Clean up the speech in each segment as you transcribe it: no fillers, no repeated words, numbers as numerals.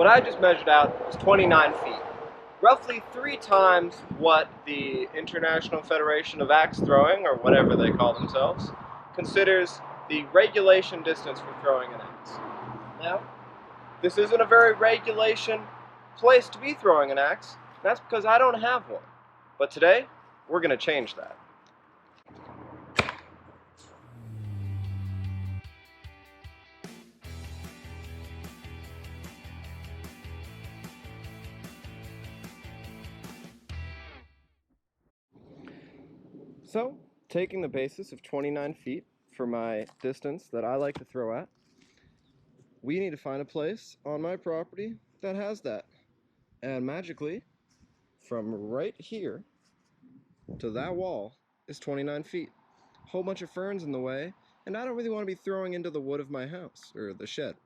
what I just measured out was 29 feet. Roughly 3 times what the International Federation of Axe Throwing, or whatever they call themselves, considers the regulation distance for throwing an axe. Now, this isn't a very regulation place to be throwing an axe. That's because I don't have one. But today, we're going to change that. So, taking the basis of 29 feet for my distance that I like to throw at, we need to find a place on my property that has that. And magically, from right here to that wall is 29 feet. A whole bunch of ferns in the way, and I don't really want to be throwing into the wood of my house, or the shed.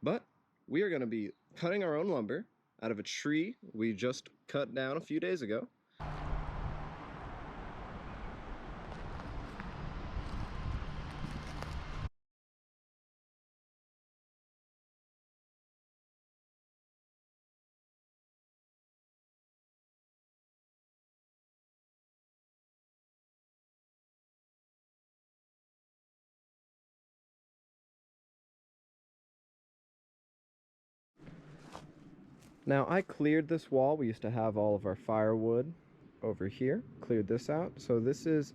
But we are going to be cutting our own lumber out of a tree we just cut down a few days ago. Now I cleared this wall. We used to have all of our firewood over here. Cleared this out. So this is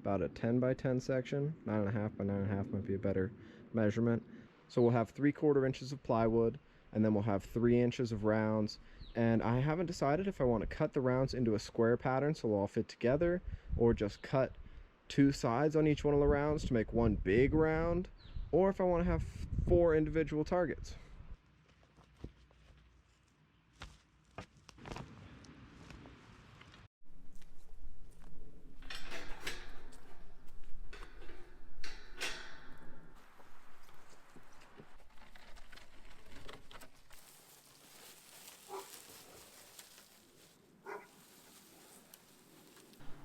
about a 10 by 10 section. 9.5 by 9.5 might be a better measurement. So we'll have 3/4 inches of plywood, and then we'll have 3 inches of rounds. And I haven't decided if I want to cut the rounds into a square pattern so they'll all fit together, or just cut 2 sides on each one of the rounds to make one big round, or if I want to have 4 individual targets.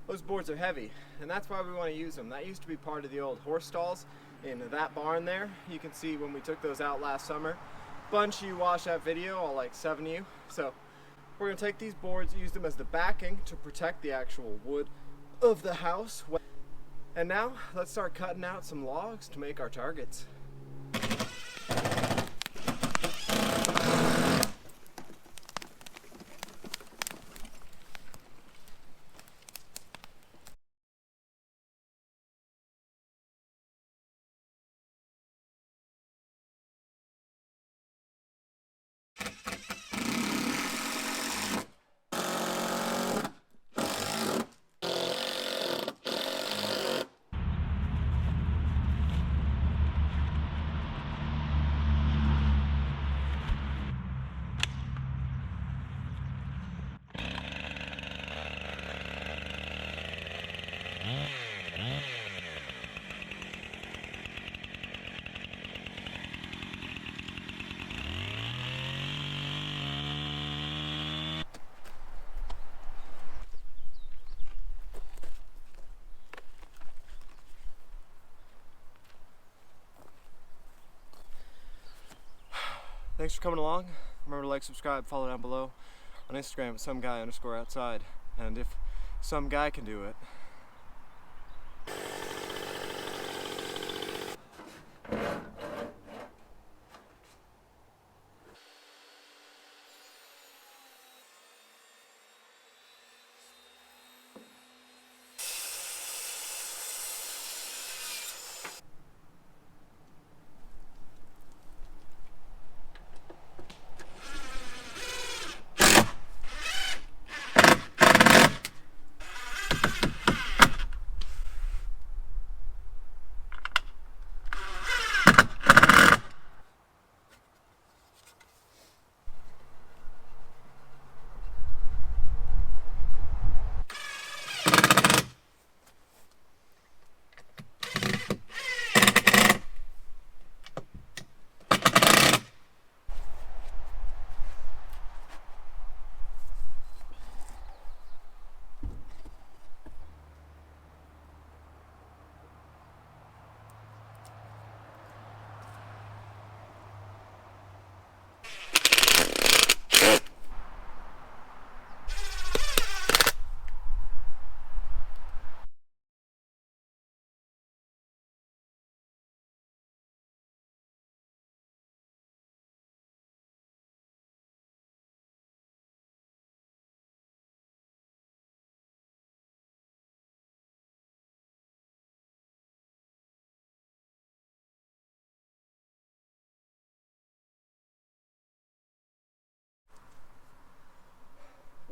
Those boards are heavy, and that's why we want to use them. That used to be part of the old horse stalls in that barn there. You can see when we took those out last summer. Bunch of you watched that video, all like 7 of you. So we're going to take these boards, use them as the backing to protect the actual wood of the house. And now let's start cutting out some logs to make our targets. Thanks for coming along. Remember to like, subscribe, follow down below. On Instagram at someguy_outside. And if some guy can do it,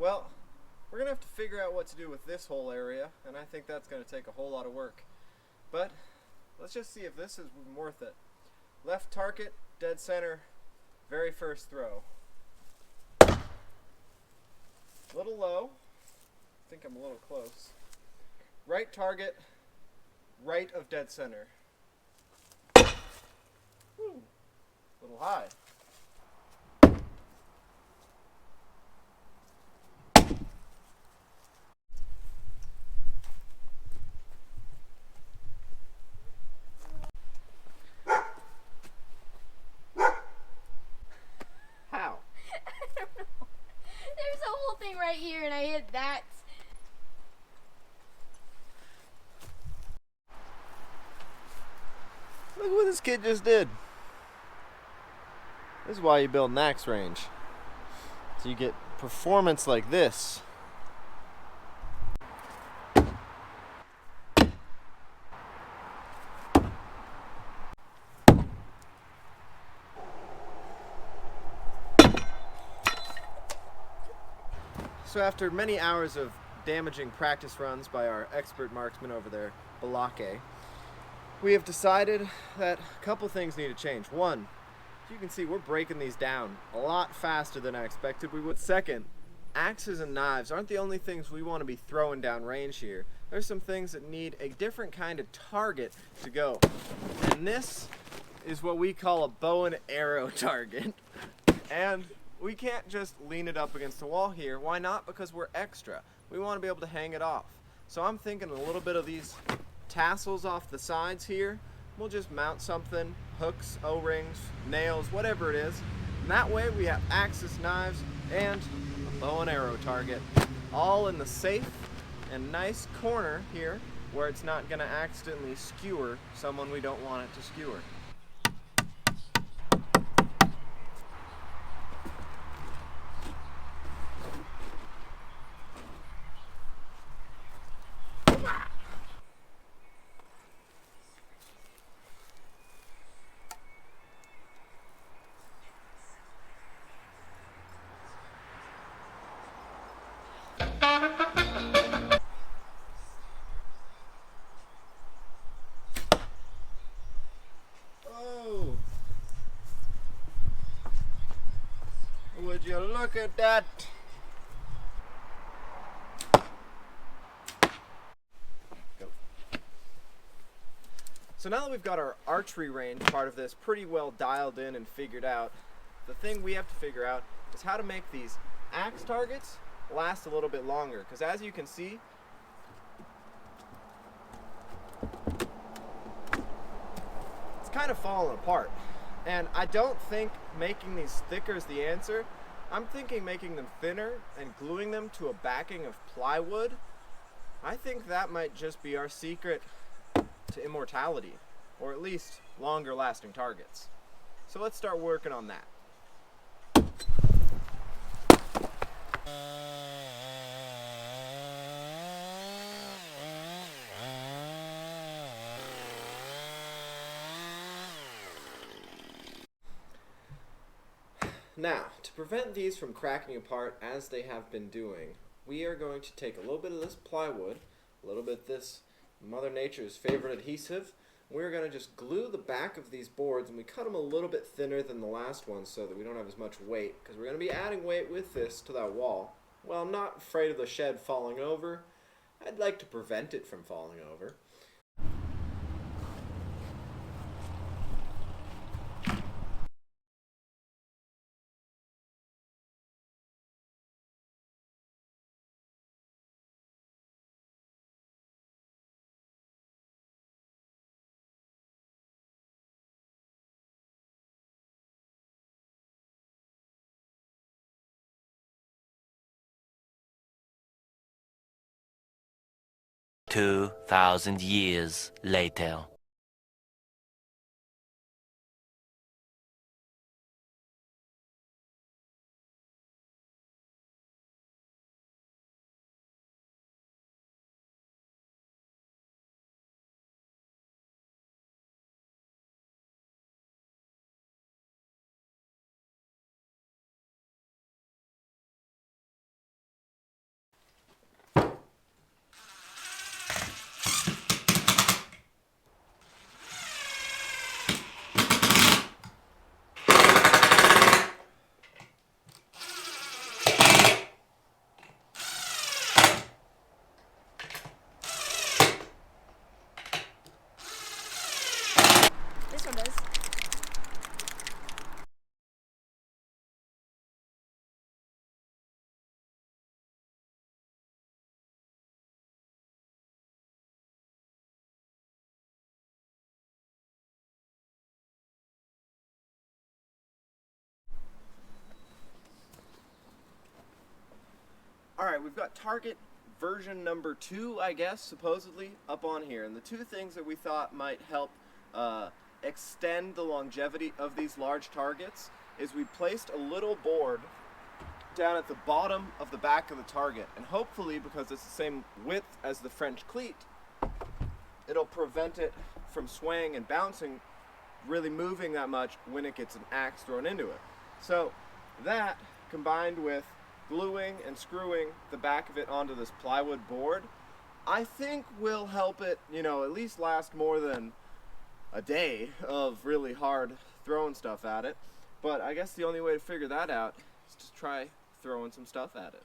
Well, we're going to have to figure out what to do with this whole area, and I think that's going to take a whole lot of work. But let's just see if this is worth it. Left target, dead center, very first throw. A little low. I think I'm a little close. Right target, right of dead center. Woo, a little high. How? I don't know. There's a whole thing right here and I hit that. Look what this kid just did. This is why you build an axe range. So you get performance like this. So after many hours of damaging practice runs by our expert marksman over there, Balake, we have decided that a couple things need to change. One, as you can see, we're breaking these down a lot faster than I expected we would. Second, axes and knives aren't the only things we want to be throwing down range here. There's some things that need a different kind of target to go. And this is what we call a bow and arrow target. And we can't just lean it up against the wall here. Why not? Because we're extra. We want to be able to hang it off. So I'm thinking a little bit of these tassels off the sides here. We'll just mount something, hooks, O-rings, nails, whatever it is. And that way we have axes, knives, and a bow and arrow target. All in the safe and nice corner here where it's not going to accidentally skewer someone we don't want it to skewer. Oh, would you look at that? Go. So now that we've got our archery range part of this pretty well dialed in and figured out, the thing we have to figure out is how to make these axe targets last a little bit longer. Because as you can see, it's kind of falling apart. And I don't think making these thicker is the answer. I'm thinking making them thinner and gluing them to a backing of plywood. I think that might just be our secret to immortality, or at least longer lasting targets. So let's start working on that. Now, to prevent these from cracking apart as they have been doing, we are going to take a little bit of this plywood, a little bit of this Mother Nature's favorite adhesive. We're going to just glue the back of these boards, and we cut them a little bit thinner than the last one so that we don't have as much weight, because we're going to be adding weight with this to that wall. Well, I'm not afraid of the shed falling over. I'd like to prevent it from falling over. "2,000 years later." Alright, we've got target version number 2, I guess, supposedly, up on here. And the two things that we thought might help extend the longevity of these large targets is we placed a little board down at the bottom of the back of the target. And hopefully, because it's the same width as the French cleat, it'll prevent it from swaying and bouncing, really moving that much when it gets an axe thrown into it. So that, combined with gluing and screwing the back of it onto this plywood board, I think will help it, at least last more than a day of really hard throwing stuff at it. But I guess the only way to figure that out is to try throwing some stuff at it.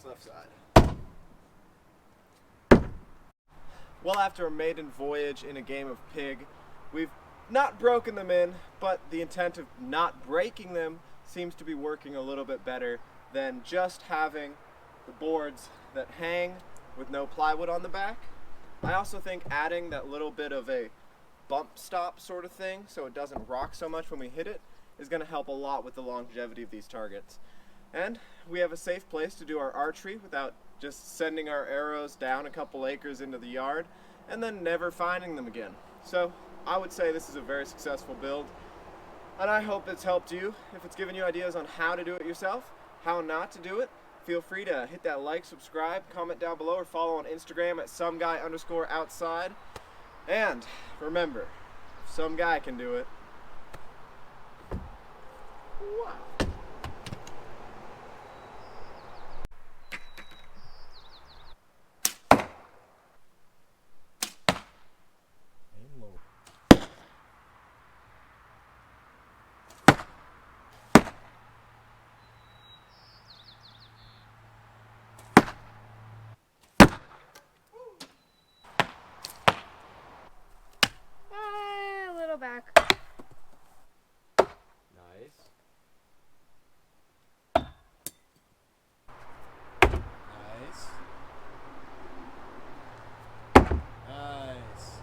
Left side. Well, after a maiden voyage in a game of pig, we've not broken them in, but the intent of not breaking them seems to be working a little bit better than just having the boards that hang with no plywood on the back. I also think adding that little bit of a bump stop sort of thing so it doesn't rock so much when we hit it is going to help a lot with the longevity of these targets. And we have a safe place to do our archery without just sending our arrows down a couple acres into the yard and then never finding them again. So I would say this is a very successful build, and I hope it's helped you. If it's given you ideas on how to do it yourself, how not to do it, feel free to hit that like, subscribe, comment down below, or follow on Instagram at someguy_outside. And remember, if some guy can do it,